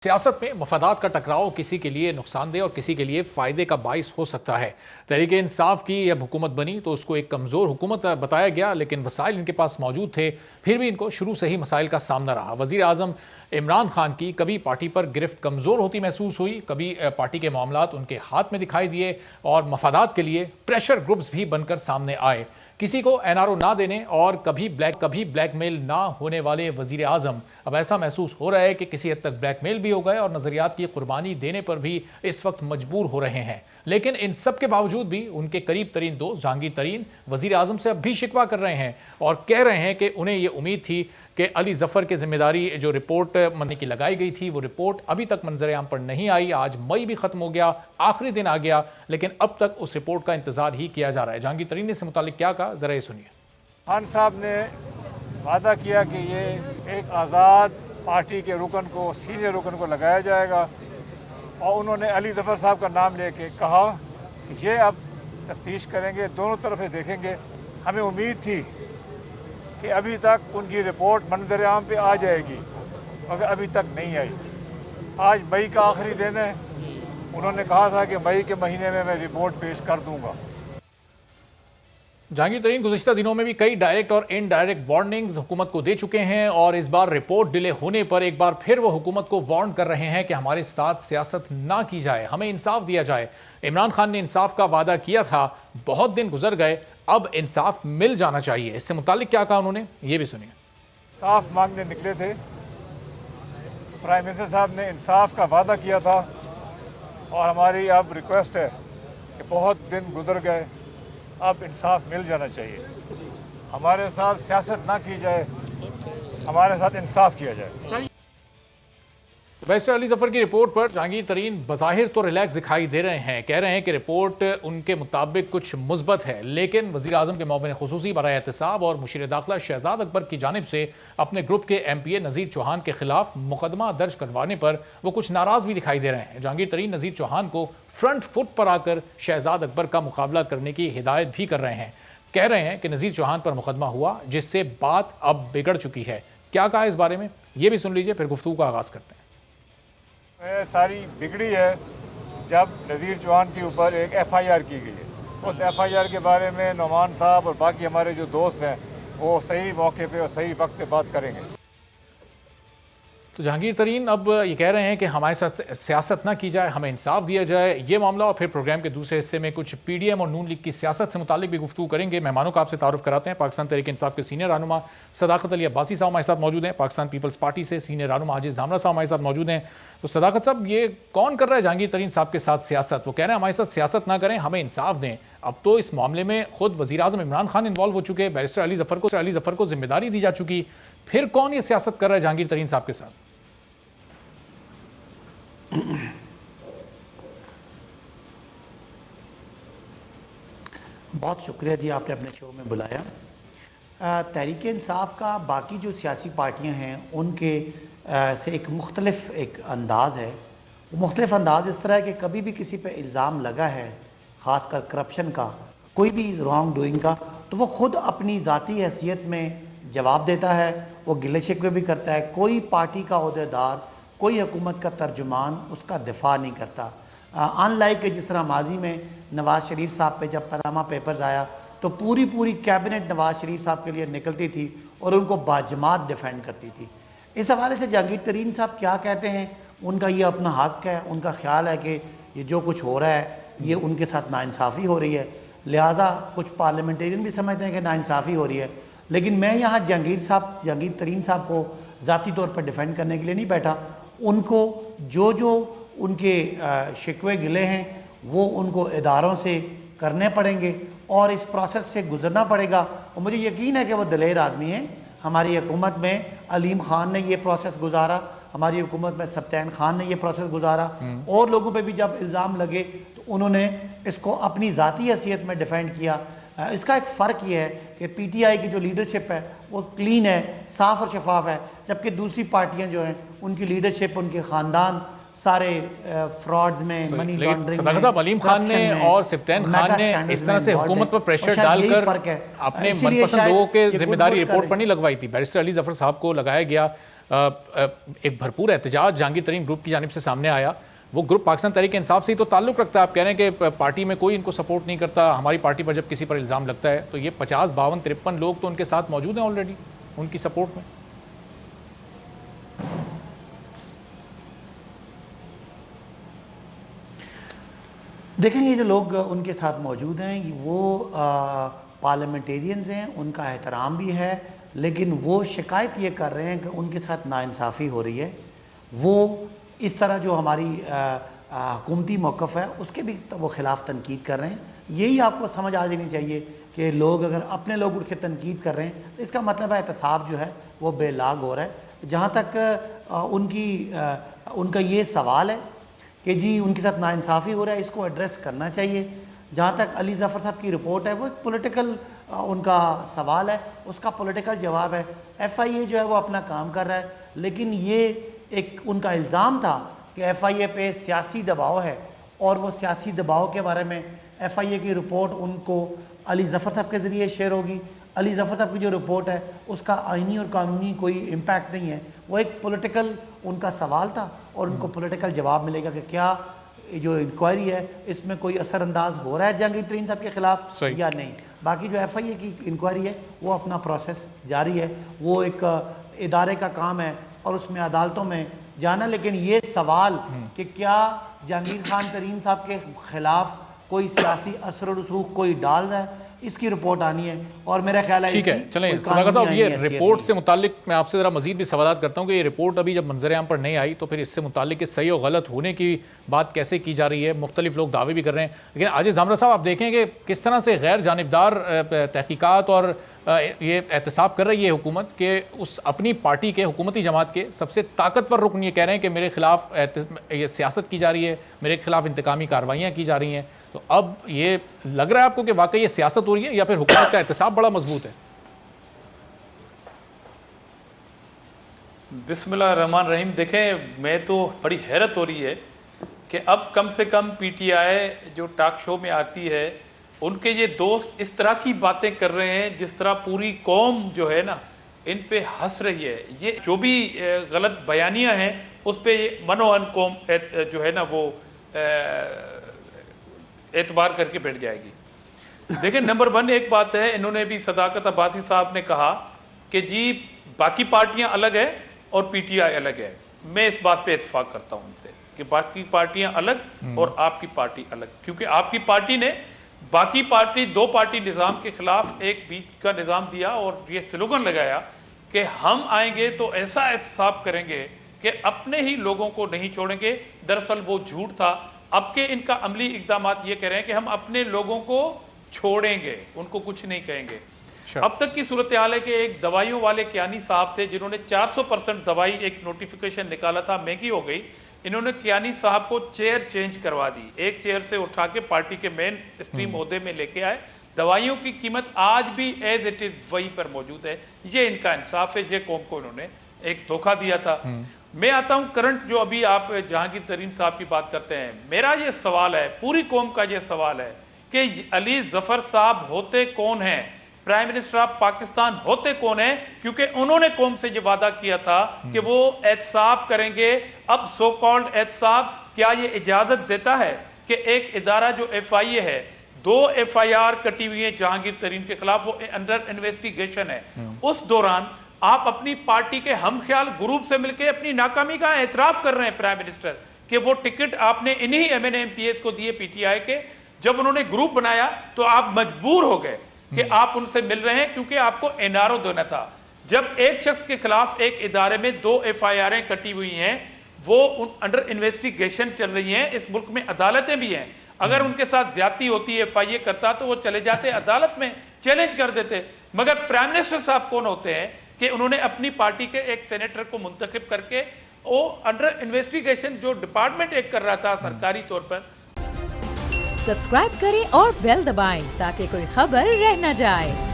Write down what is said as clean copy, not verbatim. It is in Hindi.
सियासत में मफादात का टकराव किसी के लिए नुकसानदेह और किसी के लिए फायदे का बाइस हो सकता है। तहरीक इंसाफ की यह हुकूमत बनी तो उसको एक कमज़ोर हुकूमत बताया गया, लेकिन वसाइल इनके पास मौजूद थे, फिर भी इनको शुरू से ही मसाइल का सामना रहा। वज़ीर आज़म इमरान खान की कभी पार्टी पर गिरफ्त कमज़ोर होती महसूस हुई, कभी पार्टी के मामलात उनके हाथ में दिखाई दिए और मफादात के लिए प्रेशर ग्रुप्स भी बनकर सामने आए। किसी को एनआरओ ना देने और कभी ब्लैकमेल ना होने वाले वजीर आजम अब ऐसा महसूस हो रहा है कि किसी हद तक ब्लैकमेल भी हो गए और नजरियात की कुर्बानी देने पर भी इस वक्त मजबूर हो रहे हैं। लेकिन इन सब के बावजूद भी उनके करीब तरीन दोस्त जहांगीर तरीन वजीर आजम से अब भी शिकवा कर रहे हैं और कह रहे हैं कि उन्हें यह उम्मीद थी कि अली जफर की जिम्मेदारी जो रिपोर्ट मनने की लगाई गई थी वो रिपोर्ट अभी तक मंजर आम पर नहीं आई। आज मई भी खत्म हो गया, आखिरी दिन आ गया, लेकिन अब तक उस रिपोर्ट का इंतजार ही किया जा रहा है। जहांगीर तरीन ने इससे मुतालिक क्या कहा, जरा ये सुनिए। खान साहब ने वादा किया कि ये एक आज़ाद पार्टी के रुकन को, सीनियर रुकन को लगाया जाएगा और उन्होंने अली जफर साहब का नाम लेके कहा कि ये अब तफ्तीश करेंगे, दोनों तरफ देखेंगे। हमें उम्मीद थी कि अभी तक उनकी रिपोर्ट मंजर आम पे आ जाएगी, मगर अभी तक नहीं आई। आज मई का आखिरी दिन है, उन्होंने कहा था कि मई के महीने में मैं रिपोर्ट पेश कर दूंगा। जहांगीर तरीन गुज़िश्ता दिनों में भी कई डायरेक्ट और इनडायरेक्ट वार्निंग्स हुकूमत को दे चुके हैं और इस बार रिपोर्ट डिले होने पर एक बार फिर वो हुकूमत को वार्न कर रहे हैं कि हमारे साथ सियासत ना की जाए, हमें इंसाफ दिया जाए। इमरान खान ने इंसाफ का वादा किया था, बहुत दिन गुजर गए, अब इंसाफ मिल जाना चाहिए। इससे मुतालिक क्या कहा उन्होंने, ये भी सुनिए। इंसाफ मांगने निकले थे, प्राइम मिनिस्टर साहब ने इंसाफ का वादा किया था और हमारी अब रिक्वेस्ट है कि बहुत दिन गुजर गए, अब इंसाफ मिल जाना चाहिए। हमारे साथ सियासत ना की जाए, हमारे साथ इंसाफ किया जाए। बैरिस्टर अली जफर की रिपोर्ट पर जहांगीर तरीन बज़ाहिर तो रिलैक्स दिखाई दे रहे हैं, कह रहे हैं कि रिपोर्ट उनके मुताबिक कुछ मुस्बत है, लेकिन वज़ीर आज़म के मौमिन खुसूसी बराए एहतसाब और मुशीर दाखिला शहजाद अकबर की जानिब से अपने ग्रुप के MPA नज़ीर चौहान के खिलाफ मुकदमा दर्ज करवाने पर वो कुछ नाराज़ भी दिखाई दे रहे हैं। जहांगीर तरीन नज़ीर चौहान को फ्रंट फुट पर आकर शहजाद अकबर का मुकाबला करने की हिदायत भी कर रहे हैं। कह रहे हैं कि नज़ीर चौहान पर मुकदमा हुआ जिससे बात अब बिगड़ चुकी है। क्या कहा इस बारे में, ये भी सुन लीजिए, फिर गुफ्तगू का आगाज़ करते हैं। सारी बिगड़ी है जब नज़ीर चौहान के ऊपर एक FIR की गई है। उस FIR के बारे में नौमान साहब और बाकी हमारे जो दोस्त हैं वो सही मौके पे और सही वक्त पे बात करेंगे। तो जहांगीर तरीन अब ये कह रहे हैं कि हमारे साथ सियासत ना की जाए, हमें इंसाफ दिया जाए, ये मामला। और फिर प्रोग्राम के दूसरे हिस्से में कुछ PDM और नून लीग की सियासत से मुतालिक भी गुफ्तगू करेंगे। मेहमानों का आपसे तारुफ कराते हैं। पाकिस्तान तहरीक इंसाफ के सीनियर रहनुमा सदाकत अली अब्बासी साहब हमारे साथ मौजूद हैं। पाकिस्तान पीपल्स पार्टी से सीनियर रहनुमा हाजिज धामरा साहब हमारे साथ मौजूद हैं। तो सदाकत साहब, ये कौन कर रहा है जहांगीर तरीन साहब के साथ सियासत? वो कह रहे हैं हमारे साथ सियासत ना करें, हमें इंसाफ दें। अब तो इस मामले में खुद वज़ीर आज़म इमरान खान इन्वॉल्व हो चुके हैं, बैरिस्टर अली जफर को जिम्मेदारी दी जा चुकी, फिर कौन ये सियासत कर रहा है जहांगीर तरीन साहब के साथ? बहुत शुक्रिया जी, आपने अपने शो में बुलाया। तहरीक इंसाफ का बाकी जो सियासी पार्टियां हैं उनके से एक मुख्तलिफ एक अंदाज़ है। वो मुख्तलिफ अंदाज़ इस तरह है कि कभी भी किसी पे इल्ज़ाम लगा है, ख़ासकर करप्शन का, कोई भी रॉन्ग डूइंग का, तो वो ख़ुद अपनी ज़ाती हैसियत में जवाब देता है, वो गिले शिकवे भी करता है। कोई पार्टी का ओहदेदार, कोई हुकूमत का तर्जुमान उसका दिफा नहीं करता। अनलाइक जिस तरह माजी में नवाज़ शरीफ साहब पे जब पनामा पेपर्स आया तो पूरी कैबिनेट नवाज़ शरीफ साहब के लिए निकलती थी और उनको बाजमात डिफेंड करती थी। इस हवाले से जहांगीर तरीन साहब क्या कहते हैं, उनका ये अपना हक़ है, उनका ख्याल है कि ये जो कुछ हो रहा है ये उनके साथ नाइंसाफ़ी हो रही है, लिहाजा कुछ पार्लियामेंटेरियन भी समझते हैं कि नाइंसाफ़ी हो रही है। लेकिन मैं यहाँ जहांगीर तरीन साहब को ज़ाती तौर पर डिफेंड करने के लिए नहीं बैठा। उनको जो उनके शिकवे गिले हैं वो उनको इदारों से करने पड़ेंगे और इस प्रोसेस से गुजरना पड़ेगा। और मुझे यकीन है कि वो दिलेर आदमी हैं। हमारी हुकूमत में अलीम खान ने ये प्रोसेस गुजारा, हमारी हुकूमत में सब्तैन खान ने ये प्रोसेस गुजारा, और लोगों पे भी जब इल्ज़ाम लगे तो उन्होंने इसको अपनी ज़ाती हैसियत में डिफेंड किया। इसका एक फ़र्क ये है कि PTI की जो लीडरशिप है वो क्लीन है, साफ़ और शफाफ है, जबकि दूसरी पार्टियां जो हैं उनकी लीडरशिप, उनके ख़ानदान सारे फ्रॉड्स में, मनी लॉन्ड्रिंग में, अलीम खान ने और सब्तैन खान ने इस तरह से हुकूमत पर प्रेशर डालकर अपने मनपसंद लोगों के जिम्मेदारी रिपोर्ट पर नहीं लगवाई थी। बैरिस्टर अली जफर साहब को लगाया गया, एक भरपूर एहतजाज जहांगीर तरीन ग्रुप की जानिब से सामने आया। वो ग्रुप पाकिस्तान तहरीक इंसाफ से ही तो ताल्लुक़ रखता है। आप कह रहे हैं कि पार्टी में कोई इनको सपोर्ट नहीं करता, हमारी पार्टी पर जब किसी पर इल्ज़ाम लगता है तो ये 50, 52, 53 लोग तो उनके साथ मौजूद हैं ऑलरेडी उनकी सपोर्ट में। देखें, ये जो लोग उनके साथ मौजूद हैं वो पार्लियामेंटेरियंस हैं, उनका एहतराम भी है, लेकिन वो शिकायत ये कर रहे हैं कि उनके साथ नाइंसाफ़ी हो रही है। वो इस तरह जो हमारी हुकूमती मौक़िफ़ है उसके भी वो ख़िलाफ़ तनकीद कर रहे हैं। यही आपको समझ आ जानी चाहिए कि लोग अगर अपने लोग उठ के तनकीद कर रहे हैं तो इसका मतलब है एहतसाब जो है वो बेलाग हो रहा है। जहाँ तक उनका ये सवाल है कि जी उनके साथ नाइंसाफ़ी हो रहा है, इसको एड्रेस करना चाहिए। जहाँ तक अली ज़फ़र साहब की रिपोर्ट है वो एक पॉलिटिकल उनका सवाल है, उसका पॉलिटिकल जवाब है। FIA जो है वो अपना काम कर रहा है, लेकिन ये एक उनका इल्ज़ाम था कि FIA पे सियासी दबाव है और वो सियासी दबाव के बारे में FIA की रिपोर्ट उनको अली ज़फ़र साहब के ज़रिए शेयर होगी। अली ज़फ़र साहब की जो रिपोर्ट है उसका आइनी और कानूनी कोई इम्पैक्ट नहीं है, वो एक पॉलिटिकल उनका सवाल था और उनको पॉलिटिकल जवाब मिलेगा कि क्या जो इंक्वायरी है इसमें कोई असरअंदाज हो रहा है जहांगीर तरीन साहब के ख़िलाफ़ या नहीं। बाकी जो FIA की इंक्वायरी है वो अपना प्रोसेस जारी है, वो एक इदारे का काम है और उसमें अदालतों में जाना। लेकिन ये सवाल कि क्या जहांगीर खान तरीन साहब के ख़िलाफ़ कोई सियासी असर और रसूख कोई डाल रहा है, इसकी रिपोर्ट आनी है और मेरा ख्याल है ठीक है। चलें सदाकत साहब, ये रिपोर्ट से मुतालिक मैं आपसे ज़रा मजीद भी सवाल करता हूँ कि ये रिपोर्ट अभी जब मंजर आम पर नहीं आई तो फिर इससे मुतालिक सही और गलत होने की बात कैसे की जा रही है। मुख्तलिफ लोग दावे भी कर रहे हैं, लेकिन आज ज़ामरा साहब आप देखें कि किस तरह से गैर जानिबदार तहकीकात और ये एहतसाब कर रही है हुकूमत के उस अपनी पार्टी के हुकूमती जमात के सबसे ताकतवर रुकन ये कह रहे हैं कि मेरे खिलाफ ये सियासत की जा रही है, मेरे खिलाफ इंतकामी कार्रवाइयाँ की जा रही हैं। तो अब ये लग रहा है आपको कि वाकई ये सियासत हो रही है या फिर हुकूमत का एहतसाब बड़ा मजबूत है? बिस्मिल्लाहिर्रहमानिर्रहीम। देखें, मैं तो बड़ी हैरत हो रही है कि अब कम से कम PTI जो टॉक शो में आती है उनके ये दोस्त इस तरह की बातें कर रहे हैं जिस तरह पूरी कौम जो है ना इन पे हंस रही है। ये जो भी गलत बयानियां हैं उस पे मनोहन कौम जो है ना वो एतबार करके बैठ जाएगी। देखिए, नंबर 1 एक बात है, इन्होंने भी सदाकत अब्बासी साहब ने कहा कि जी बाकी पार्टियां अलग है और PTI अलग है। मैं इस बात पे इत्तेफाक करता हूं उनसे कि बाकी पार्टियां अलग और आपकी पार्टी अलग, क्योंकि आपकी पार्टी ने बाकी पार्टी 2 पार्टी निज़ाम के खिलाफ एक बीच का निज़ाम दिया और ये स्लोगन लगाया कि हम आएंगे तो ऐसा एहतसाब करेंगे कि अपने ही लोगों को नहीं छोड़ेंगे। दरअसल वो झूठ था। अब के इनका अमली इकदाम ये कह रहे हैं कि हम अपने लोगों को छोड़ेंगे, उनको कुछ नहीं कहेंगे। अब तक की सूरत हाल है कि एक दवाइयों वाले कियानी साहब थे जिन्होंने 400% दवाई एक नोटिफिकेशन निकाला था, महंगी हो गई। इन्होंने कियानी साहब को चेयर चेंज करवा दी, एक चेयर से उठा के पार्टी के मेन स्ट्रीम ओहदे में लेके आए। दवाइयों की कीमत आज भी एज इट इज वहीं पर मौजूद है। ये इनका इंसाफ है, ये कौम को इन्होंने एक धोखा दिया था। मैं आता हूं करंट, जो अभी आप जहांगीर तरीन साहब की बात करते हैं। मेरा ये सवाल है, पूरी कौम का ये सवाल है कि अली ज़फ़र साहब होते कौन हैं, प्राइम मिनिस्टर ऑफ पाकिस्तान होते कौन है, क्योंकि उन्होंने कौम से ये वादा किया था कि वो एहतसाब करेंगे। अब सो कॉल्ड एहतसाब क्या ये इजाजत देता है कि एक इदारा जो FIA है, 2 FIR कटी हुई है जहांगीर तरीन के खिलाफ, वो अंडर इन्वेस्टिगेशन है। उस दौरान आप अपनी पार्टी के हम ख्याल ग्रुप से मिलकर अपनी नाकामी का एतराफ कर रहे हैं प्राइम मिनिस्टर कि वो टिकट आपने इन्हीं MNMPS को दिए PTI के। जब उन्होंने ग्रुप बनाया तो आप मजबूर हो गए कि आप उनसे मिल रहे हैं क्योंकि आपको NRO देना था। जब एक शख्स के खिलाफ एक इदारे में 2 FIR कटी हुई हैं, वो अंडर इन्वेस्टिगेशन चल रही हैं, इस मुल्क में अदालतें भी हैं। अगर उनके साथ ज्यादती होती है, FIA करता, तो वो चले जाते अदालत में, चैलेंज कर देते। मगर प्राइम मिनिस्टर साहब कौन होते हैं कि उन्होंने अपनी पार्टी के एक सेनेटर को मुंतखब करके वो अंडर इन्वेस्टिगेशन जो डिपार्टमेंट एक कर रहा था सरकारी तौर पर। सब्सक्राइब करें और बेल दबाएं ताकि कोई खबर रह न जाए।